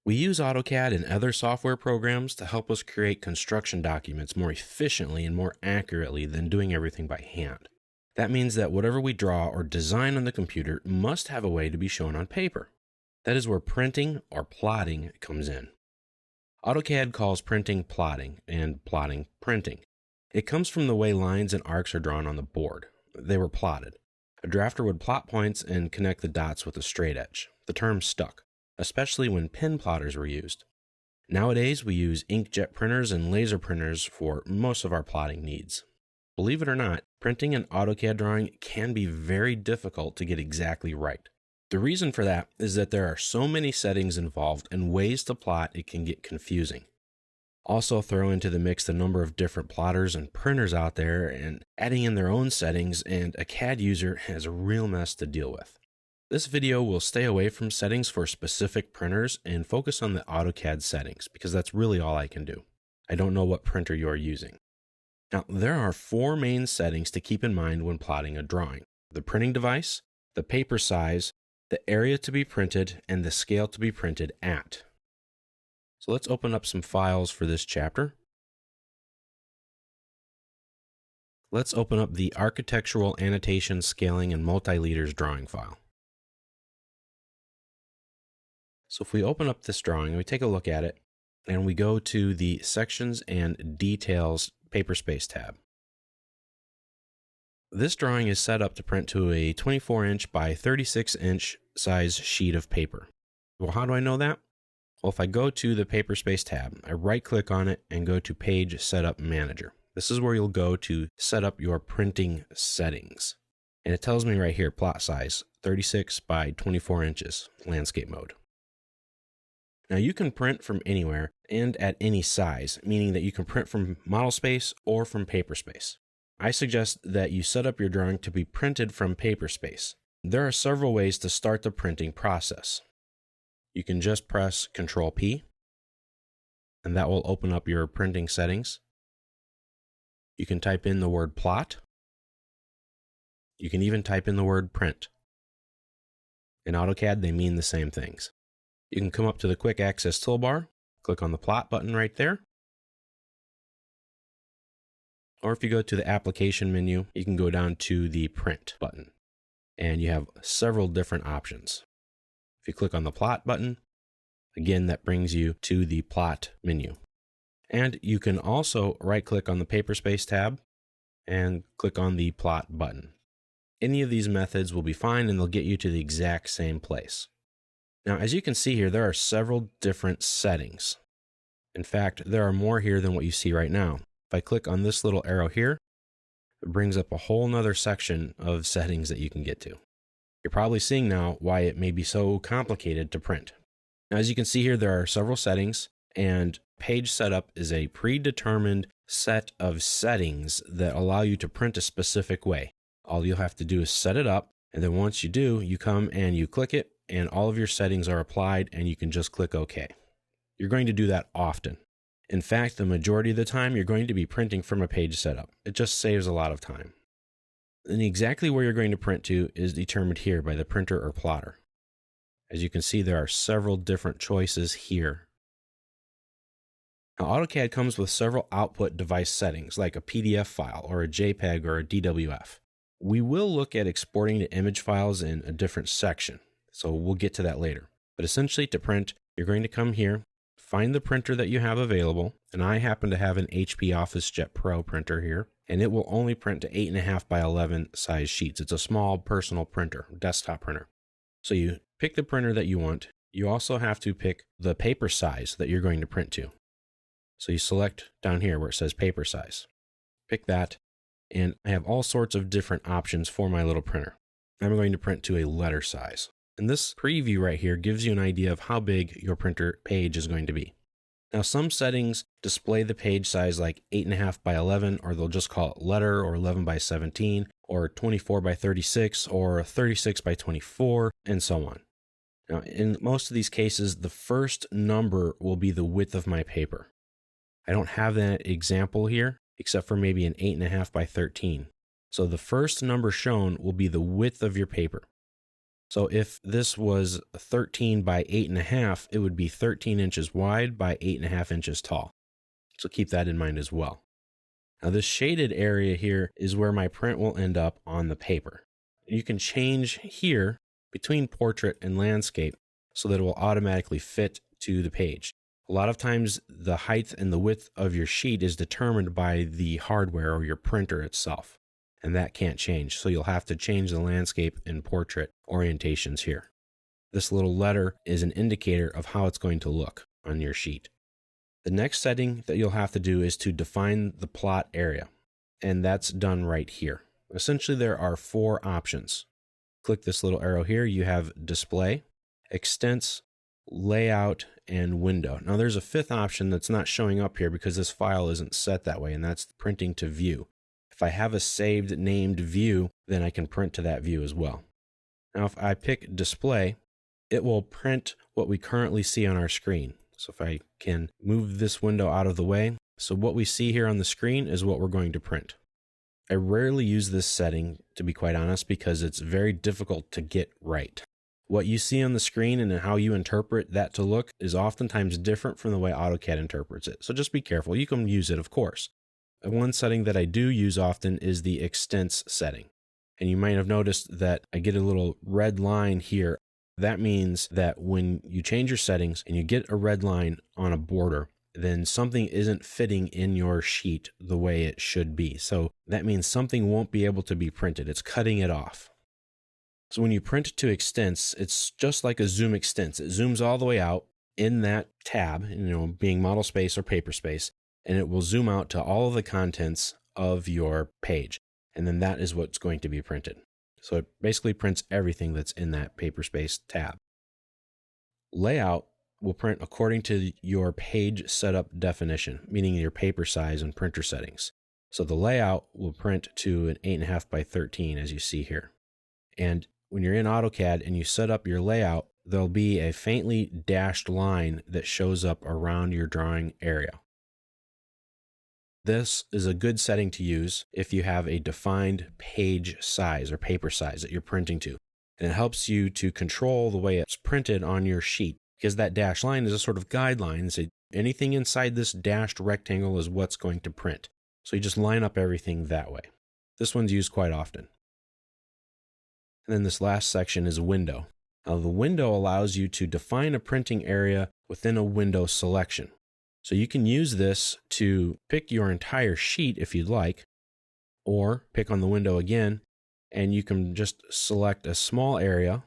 We use AutoCAD and other software programs to help us create construction documents more efficiently and more accurately than doing everything by hand. That means that whatever we draw or design on the computer must have a way to be shown on paper. That is where printing or plotting comes in. AutoCAD calls printing plotting and plotting printing. It comes from the way lines and arcs are drawn on the board. They were plotted. A drafter would plot points and connect the dots with a straight edge. The term stuck, especially when pen plotters were used. Nowadays, we use inkjet printers and laser printers for most of our plotting needs. Believe it or not, printing an AutoCAD drawing can be very difficult to get exactly right. The reason for that is that there are so many settings involved and ways to plot it can get confusing. Also throw into the mix the number of different plotters and printers out there and adding in their own settings, and a CAD user has a real mess to deal with. This video will stay away from settings for specific printers and focus on the AutoCAD settings because that's really all I can do. I don't know what printer you're using. Now, there are 4 main settings to keep in mind when plotting a drawing: the printing device, the paper size, the area to be printed, and the scale to be printed at. So let's open up some files for this chapter. Let's open up the Architectural Annotation Scaling and Multi-Liters drawing file. So if we open up this drawing, we take a look at it, and we go to the Sections and Details Paperspace tab. This drawing is set up to print to a 24-inch by 36-inch size sheet of paper. Well, how do I know that? Well, if I go to the Paperspace tab, I right-click on it and go to Page Setup Manager. This is where you'll go to set up your printing settings. And it tells me right here, plot size, 36 by 24 inches, landscape mode. Now you can print from anywhere and at any size, meaning that you can print from model space or from paper space. I suggest that you set up your drawing to be printed from paper space. There are several ways to start the printing process. You can just press Ctrl P, and that will open up your printing settings. You can type in the word plot. You can even type in the word print. In AutoCAD, they mean the same things. You can come up to the Quick Access toolbar, click on the plot button right there. Or if you go to the application menu, you can go down to the print button, and you have several different options. If you click on the plot button, again, that brings you to the plot menu. And you can also right-click on the Paperspace tab and click on the plot button. Any of these methods will be fine and they'll get you to the exact same place. Now, as you can see here, there are several different settings. In fact, there are more here than what you see right now. If I click on this little arrow here, it brings up a whole nother section of settings that you can get to. You're probably seeing now why it may be so complicated to print. Now, as you can see here, there are several settings, and page setup is a predetermined set of settings that allow you to print a specific way. All you'll have to do is set it up, and then once you do, you come and you click it, and all of your settings are applied, and you can just click OK. You're going to do that often. In fact, the majority of the time, you're going to be printing from a page setup. It just saves a lot of time. And exactly where you're going to print to is determined here by the printer or plotter. As you can see, there are several different choices here. Now, AutoCAD comes with several output device settings, like a PDF file or a JPEG or a DWF. We will look at exporting the image files in a different section, so we'll get to that later. But essentially, to print, you're going to come here, find the printer that you have available, and I happen to have an HP OfficeJet Pro printer here, and it will only print to 8.5 by 11 size sheets. It's a small personal printer, desktop printer. So you pick the printer that you want. You also have to pick the paper size that you're going to print to. So you select down here where it says paper size. Pick that, and I have all sorts of different options for my little printer. I'm going to print to a letter size. And this preview right here gives you an idea of how big your printer page is going to be. Now, some settings display the page size like 8.5 by 11, or they'll just call it letter, or 11 by 17, or 24 by 36, or 36 by 24, and so on. Now, in most of these cases, the first number will be the width of my paper. I don't have that example here, except for maybe an 8.5 by 13. So the first number shown will be the width of your paper. So if this was 13 by 8.5, it would be 13 inches wide by 8.5 inches tall. So keep that in mind as well. Now this shaded area here is where my print will end up on the paper. You can change here between portrait and landscape so that it will automatically fit to the page. A lot of times the height and the width of your sheet is determined by the hardware or your printer itself, and that can't change. So you'll have to change the landscape and portrait orientations here. This little letter is an indicator of how it's going to look on your sheet. The next setting that you'll have to do is to define the plot area, and that's done right here. Essentially, there are 4 options. Click this little arrow here. You have display, extents, layout, and window. Now there's a 5th option that's not showing up here because this file isn't set that way, and that's printing to view. If I have a saved named view, then I can print to that view as well. Now if I pick display, it will print what we currently see on our screen. So if I can move this window out of the way, so what we see here on the screen is what we're going to print. I rarely use this setting, to be quite honest, because it's very difficult to get right. What you see on the screen and how you interpret that to look is oftentimes different from the way AutoCAD interprets it. So just be careful. You can use it, of course. One setting that I do use often is the extents setting. And you might have noticed that I get a little red line here. That means that when you change your settings and you get a red line on a border, then something isn't fitting in your sheet the way it should be. So that means something won't be able to be printed. It's cutting it off. So when you print to extents, it's just like a zoom extents. It zooms all the way out in that tab, being model space or paper space, and it will zoom out to all of the contents of your page. And then that is what's going to be printed. So it basically prints everything that's in that paper space tab. Layout will print according to your page setup definition, meaning your paper size and printer settings. So the layout will print to an 8.5 by 13 as you see here. And when you're in AutoCAD and you set up your layout, there'll be a faintly dashed line that shows up around your drawing area. This is a good setting to use if you have a defined page size or paper size that you're printing to. And it helps you to control the way it's printed on your sheet, because that dashed line is a sort of guideline. So anything inside this dashed rectangle is what's going to print. So you just line up everything that way. This one's used quite often. And then this last section is a window. Now the window allows you to define a printing area within a window selection. So you can use this to pick your entire sheet if you'd like, or pick on the window again, and you can just select a small area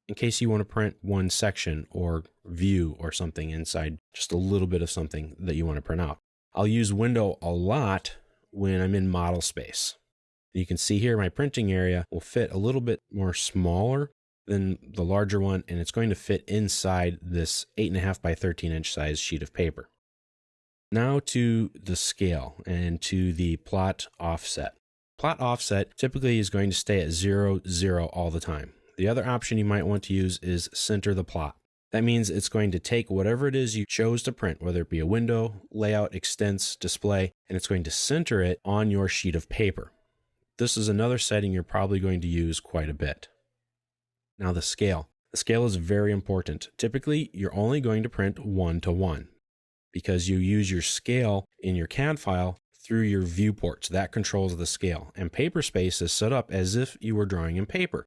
in case you want to print one section or view or something inside, just a little bit of something that you want to print out. I'll use window a lot when I'm in model space. You can see here my printing area will fit a little bit more smaller than the larger one, and it's going to fit inside this 8.5 by 13 inch size sheet of paper. Now to the scale and to the plot offset. Plot offset typically is going to stay at 0, 0 all the time. The other option you might want to use is center the plot. That means it's going to take whatever it is you chose to print, whether it be a window, layout, extents, display, and it's going to center it on your sheet of paper. This is another setting you're probably going to use quite a bit. Now the scale. The scale is very important. Typically, you're only going to print 1:1 because you use your scale in your CAD file through your viewports. That controls the scale. And Paperspace is set up as if you were drawing in paper.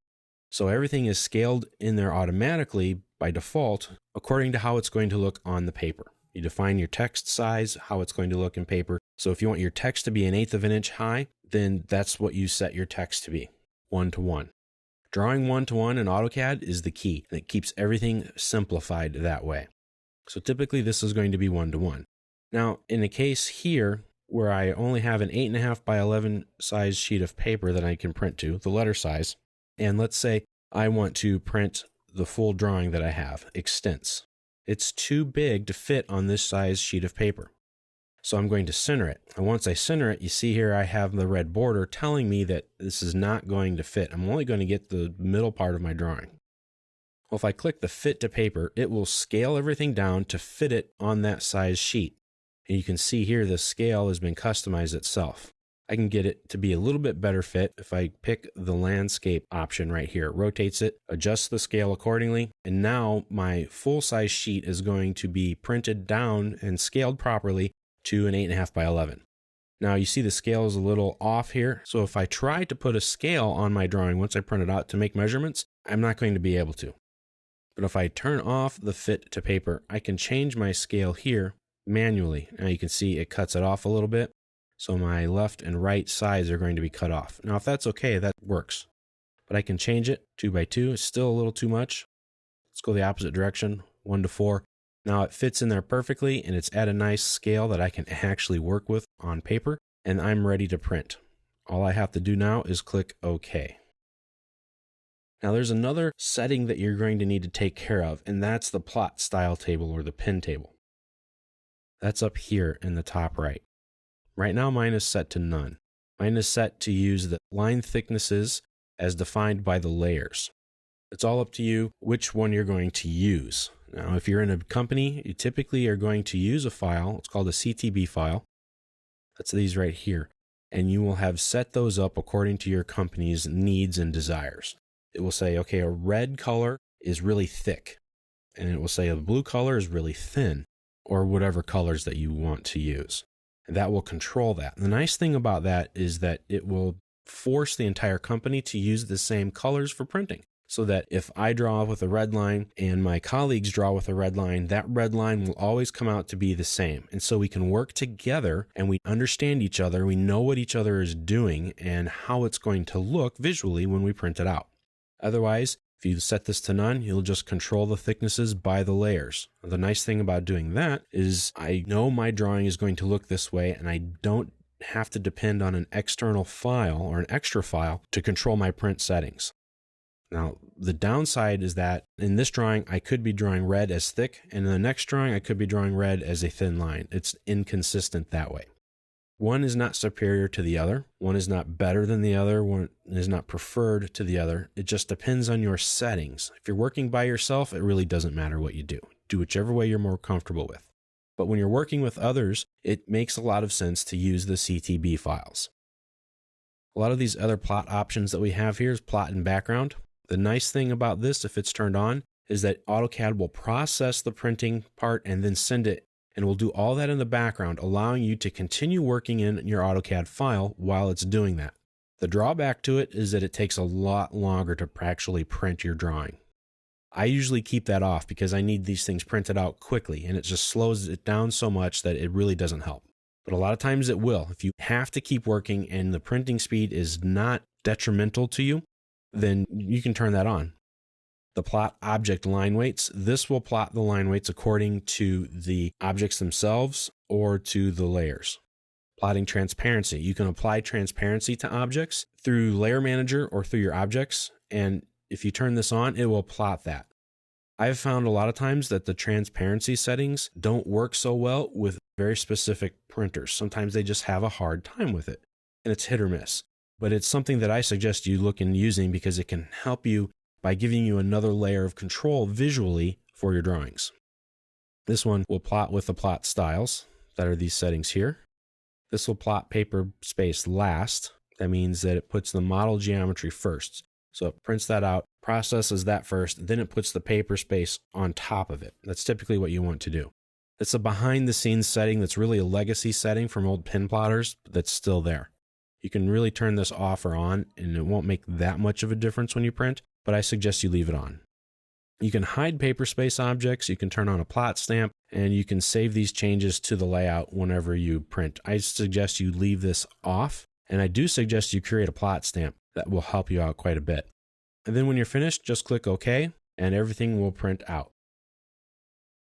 So everything is scaled in there automatically by default according to how it's going to look on the paper. You define your text size, how it's going to look in paper. So if you want your text to be 1/8 of an inch high, then that's what you set your text to be, 1:1. Drawing 1:1 in AutoCAD is the key, and it keeps everything simplified that way. So typically this is going to be 1:1. Now, in the case here, where I only have an 8.5 by 11 size sheet of paper that I can print to, the letter size, and let's say I want to print the full drawing that I have, extents. It's too big to fit on this size sheet of paper. So I'm going to center it. And once I center it, you see here I have the red border telling me that this is not going to fit. I'm only going to get the middle part of my drawing. Well, if I click the fit to paper, it will scale everything down to fit it on that size sheet. And you can see here the scale has been customized itself. I can get it to be a little bit better fit if I pick the landscape option right here. It rotates it, adjusts the scale accordingly, and now my full-size sheet is going to be printed down and scaled properly to an 8.5 by 11. Now you see the scale is a little off here, so if I try to put a scale on my drawing once I print it out to make measurements, I'm not going to be able to. But if I turn off the fit to paper, I can change my scale here manually. Now you can see it cuts it off a little bit. So my left and right sides are going to be cut off. Now, if that's okay, that works. But I can change it 2 by 2. It's still a little too much. Let's go the opposite direction, 1 to 4. Now it fits in there perfectly, and it's at a nice scale that I can actually work with on paper, and I'm ready to print. All I have to do now is click OK. Now there's another setting that you're going to need to take care of, and that's the plot style table or the pin table. That's up here in the top right. Right now mine is set to none. Mine is set to use the line thicknesses as defined by the layers. It's all up to you which one you're going to use. Now if you're in a company, you typically are going to use a file. It's called a CTB file. That's these right here. And you will have set those up according to your company's needs and desires. It will say, okay, a red color is really thick. And it will say a blue color is really thin, or whatever colors that you want to use. That will control that. The nice thing about that is that it will force the entire company to use the same colors for printing. So that if I draw with a red line and my colleagues draw with a red line, that red line will always come out to be the same. And so we can work together and we understand each other. We know what each other is doing and how it's going to look visually when we print it out. Otherwise, if you set this to none, you'll just control the thicknesses by the layers. The nice thing about doing that is I know my drawing is going to look this way, and I don't have to depend on an external file or an extra file to control my print settings. Now, the downside is that in this drawing, I could be drawing red as thick, and in the next drawing, I could be drawing red as a thin line. It's inconsistent that way. One is not superior to the other. One is not better than the other. One is not preferred to the other. It just depends on your settings. If you're working by yourself, it really doesn't matter what you do. Do whichever way you're more comfortable with. But when you're working with others, it makes a lot of sense to use the CTB files. A lot of these other plot options that we have here is plot and background. The nice thing about this, if it's turned on, is that AutoCAD will process the printing part and then send it, and will do all that in the background, allowing you to continue working in your AutoCAD file while it's doing that. The drawback to it is that it takes a lot longer to actually print your drawing. I usually keep that off because I need these things printed out quickly, and it just slows it down so much that it really doesn't help. But a lot of times it will. If you have to keep working and the printing speed is not detrimental to you, then you can turn that on. The plot object line weights, this will plot the line weights according to the objects themselves or to the layers. Plotting transparency, you can apply transparency to objects through Layer Manager or through your objects, and if you turn this on, it will plot that. I've found a lot of times that the transparency settings don't work so well with very specific printers. Sometimes they just have a hard time with it, and it's hit or miss. But it's something that I suggest you look in using because it can help you by giving you another layer of control visually for your drawings. This one will plot with the plot styles that are these settings here. This will plot paper space last. That means that it puts the model geometry first. So it prints that out, processes that first, then it puts the paper space on top of it. That's typically what you want to do. It's a behind the scenes setting that's really a legacy setting from old pen plotters, but that's still there. You can really turn this off or on, and it won't make that much of a difference when you print, but I suggest you leave it on. You can hide paper space objects, you can turn on a plot stamp, and you can save these changes to the layout whenever you print. I suggest you leave this off, and I do suggest you create a plot stamp. That will help you out quite a bit. And then when you're finished, just click OK, and everything will print out.